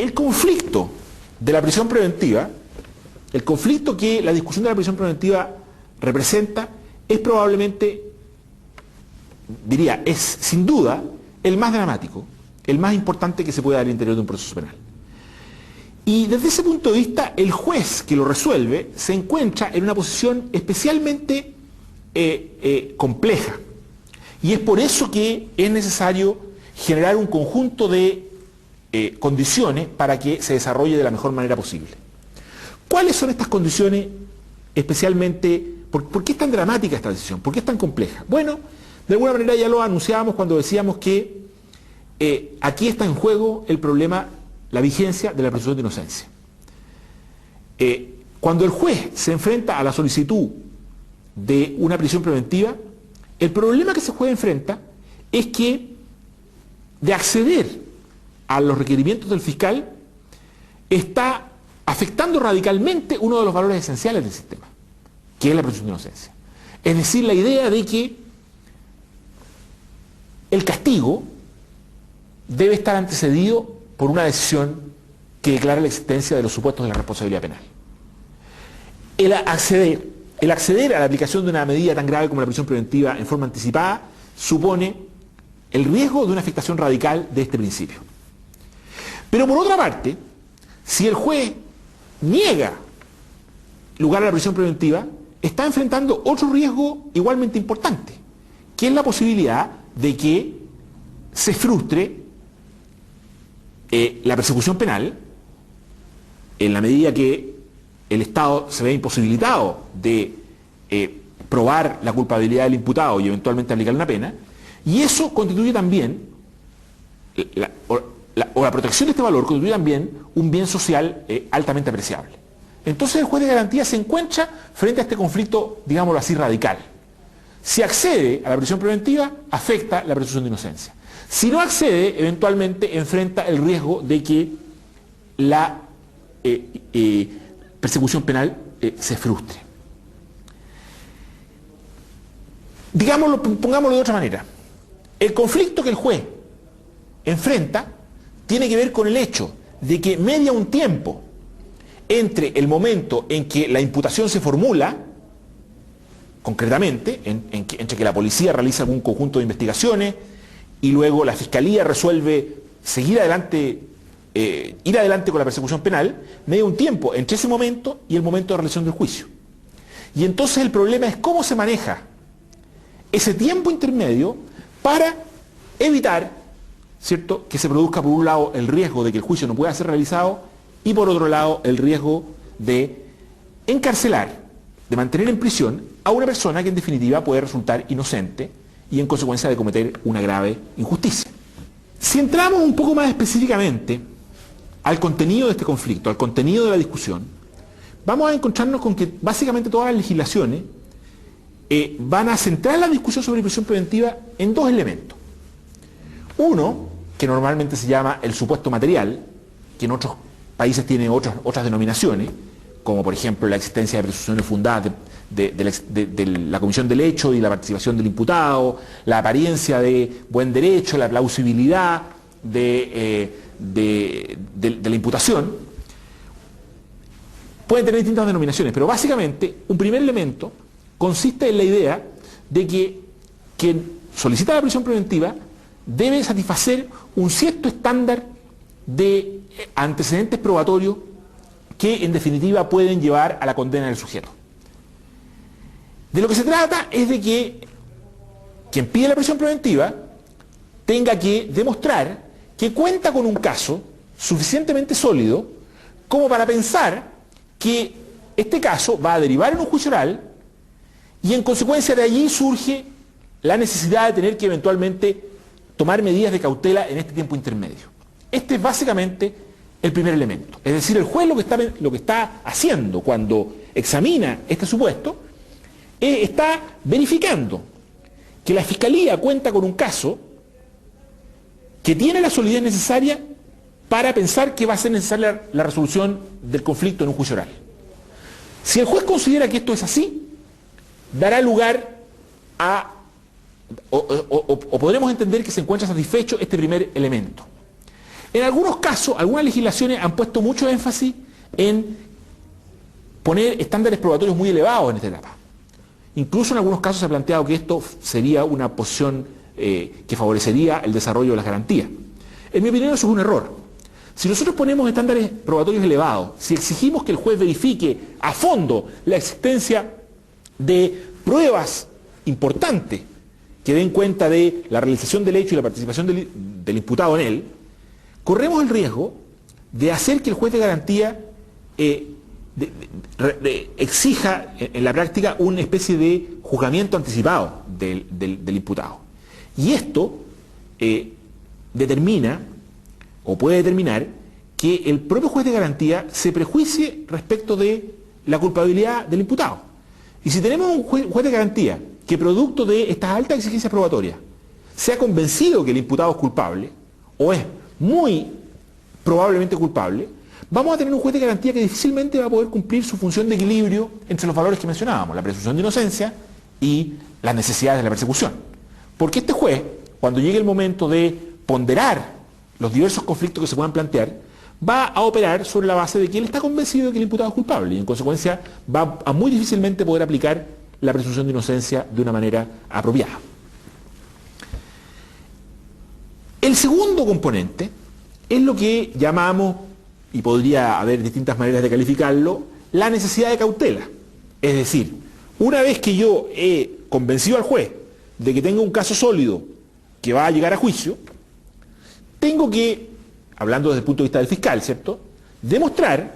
el conflicto de la prisión preventiva, el conflicto que la discusión de la prisión preventiva representa, es probablemente, diría, es sin duda el más dramático, el más importante que se puede dar al interior de un proceso penal. Y desde ese punto de vista, el juez que lo resuelve se encuentra en una posición especialmente compleja. Y es por eso que es necesario generar un conjunto de condiciones para que se desarrolle de la mejor manera posible. ¿Cuáles son estas condiciones especialmente? ¿Por qué es tan dramática esta decisión? ¿Por qué es tan compleja? Bueno, de alguna manera ya lo anunciábamos cuando decíamos que aquí está en juego el problema, la vigencia de la presunción de inocencia. Cuando el juez se enfrenta a la solicitud de una prisión preventiva, el problema que ese juez enfrenta es que de acceder a los requerimientos del fiscal está afectando radicalmente uno de los valores esenciales del sistema, que es la presunción de inocencia. Es decir, la idea de que el castigo debe estar antecedido por una decisión que declara la existencia de los supuestos de la responsabilidad penal. El acceder a la aplicación de una medida tan grave como la prisión preventiva en forma anticipada supone el riesgo de una afectación radical de este principio. Pero por otra parte, si el juez niega lugar a la prisión preventiva, está enfrentando otro riesgo igualmente importante, que es la posibilidad de que se frustre la persecución penal en la medida que el Estado se ve imposibilitado de probar la culpabilidad del imputado y eventualmente aplicar una pena, y eso constituye también, la protección de este valor constituye también un bien social altamente apreciable. Entonces el juez de garantía se encuentra frente a este conflicto, digámoslo así, radical. Si accede a la prisión preventiva, afecta la presunción de inocencia. Si no accede, eventualmente enfrenta el riesgo de que la persecución penal se frustre. Digámoslo, pongámoslo de otra manera. El conflicto que el juez enfrenta tiene que ver con el hecho de que media un tiempo entre el momento en que la imputación se formula, concretamente, entre que la policía realiza algún conjunto de investigaciones y luego la fiscalía resuelve ir adelante con la persecución penal, media un tiempo entre ese momento y el momento de realización del juicio. Y entonces el problema es cómo se maneja ese tiempo intermedio para evitar, ¿cierto?, que se produzca por un lado el riesgo de que el juicio no pueda ser realizado y por otro lado el riesgo de encarcelar, de mantener en prisión a una persona que en definitiva puede resultar inocente y en consecuencia de cometer una grave injusticia. Si entramos un poco más específicamente al contenido de este conflicto, al contenido de la discusión, vamos a encontrarnos con que básicamente todas las legislaciones van a centrar la discusión sobre prisión preventiva en dos elementos. Uno, que normalmente se llama el supuesto material, que en otros países tiene otras denominaciones, como por ejemplo la existencia de presunciones fundadas de la comisión del hecho y la participación del imputado, la apariencia de buen derecho, la plausibilidad de la imputación. Pueden tener distintas denominaciones, pero básicamente un primer elemento consiste en la idea de que quien solicita la prisión preventiva debe satisfacer un cierto estándar de antecedentes probatorios que en definitiva pueden llevar a la condena del sujeto. De lo que se trata es de que quien pide la prisión preventiva tenga que demostrar que cuenta con un caso suficientemente sólido como para pensar que este caso va a derivar en un juicio oral y en consecuencia de allí surge la necesidad de tener que eventualmente tomar medidas de cautela en este tiempo intermedio. Este es básicamente el primer elemento. Es decir, el juez lo que está haciendo cuando examina este supuesto está verificando que la Fiscalía cuenta con un caso que tiene la solidez necesaria para pensar que va a ser necesaria la resolución del conflicto en un juicio oral. Si el juez considera que esto es así, dará lugar a, o podremos entender que se encuentra satisfecho este primer elemento. En algunos casos, algunas legislaciones han puesto mucho énfasis en poner estándares probatorios muy elevados en esta etapa. Incluso en algunos casos se ha planteado que esto sería una posición que favorecería el desarrollo de las garantías. En mi opinión eso es un error. Si nosotros ponemos estándares probatorios elevados, si exigimos que el juez verifique a fondo la existencia de pruebas importantes que den cuenta de la realización del hecho y la participación del imputado en él, corremos el riesgo de hacer que el juez de garantía exija en la práctica una especie de juzgamiento anticipado del imputado. Y esto determina, o puede determinar, que el propio juez de garantía se prejuicie respecto de la culpabilidad del imputado. Y si tenemos un juez de garantía que producto de estas altas exigencias probatorias se ha convencido que el imputado es culpable, o es muy probablemente culpable, vamos a tener un juez de garantía que difícilmente va a poder cumplir su función de equilibrio entre los valores que mencionábamos, la presunción de inocencia y las necesidades de la persecución. Porque este juez, cuando llegue el momento de ponderar los diversos conflictos que se puedan plantear, va a operar sobre la base de que él está convencido de que el imputado es culpable y en consecuencia va a muy difícilmente poder aplicar la presunción de inocencia de una manera apropiada. El segundo componente es lo que llamamos, y podría haber distintas maneras de calificarlo, la necesidad de cautela. Es decir, una vez que yo he convencido al juez de que tengo un caso sólido que va a llegar a juicio, tengo que, hablando desde el punto de vista del fiscal, ¿cierto?, demostrar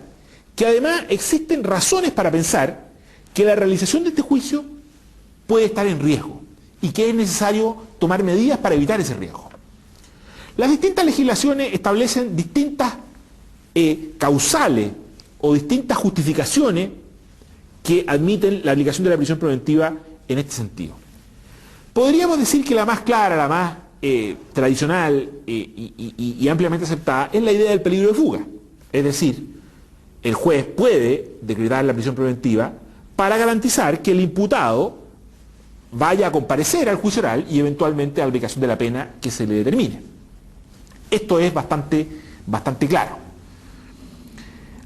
que además existen razones para pensar que la realización de este juicio puede estar en riesgo y que es necesario tomar medidas para evitar ese riesgo. Las distintas legislaciones establecen distintas causales o distintas justificaciones que admiten la aplicación de la prisión preventiva en este sentido. Podríamos decir que la más clara, la más tradicional y ampliamente aceptada es la idea del peligro de fuga. Es decir, el juez puede decretar la prisión preventiva para garantizar que el imputado vaya a comparecer al juicio oral y eventualmente a la aplicación de la pena que se le determine. Esto es bastante claro.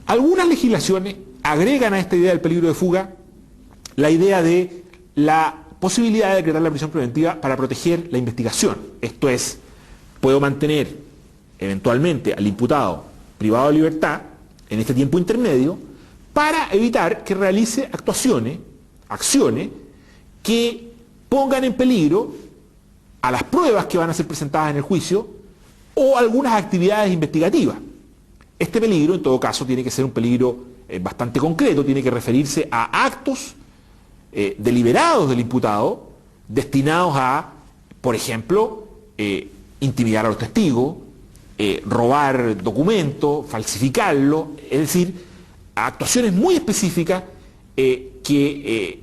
Algunas legislaciones agregan a esta idea del peligro de fuga la idea de la posibilidad de decretar la prisión preventiva para proteger la investigación. Esto es, puedo mantener eventualmente al imputado privado de libertad en este tiempo intermedio para evitar que realice acciones que pongan en peligro a las pruebas que van a ser presentadas en el juicio o algunas actividades investigativas. Este peligro, en todo caso, tiene que ser un peligro bastante concreto, tiene que referirse a actos deliberados del imputado destinados a, por ejemplo, intimidar a los testigos, robar documentos, falsificarlos, es decir, a actuaciones muy específicas que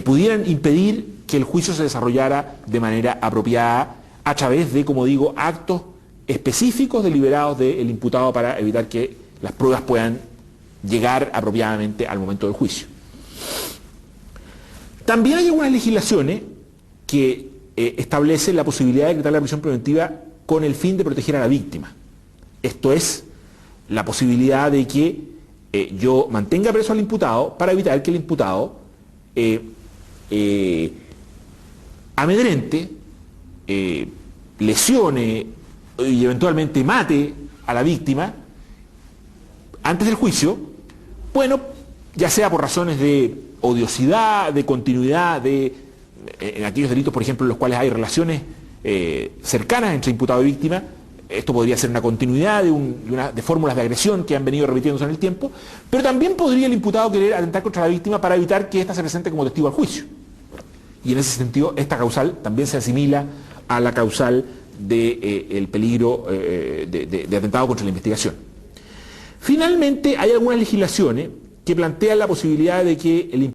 pudieran impedir que el juicio se desarrollara de manera apropiada a través de, como digo, actos específicos deliberados del imputado para evitar que las pruebas puedan llegar apropiadamente al momento del juicio. También hay algunas legislaciones que establecen la posibilidad de decretar la prisión preventiva con el fin de proteger a la víctima. Esto es, la posibilidad de que yo mantenga preso al imputado para evitar que el imputado amedrente, lesione y eventualmente mate a la víctima antes del juicio, bueno, ya sea por razones de odiosidad, de continuidad, en aquellos delitos, por ejemplo, en los cuales hay relaciones cercanas entre imputado y víctima. Esto podría ser una continuidad de fórmulas de agresión que han venido repitiéndose en el tiempo, pero también podría el imputado querer atentar contra la víctima para evitar que ésta se presente como testigo al juicio. Y en ese sentido, esta causal también se asimila a la causal del peligro de atentado contra la investigación. Finalmente, hay algunas legislaciones que plantean la posibilidad de que el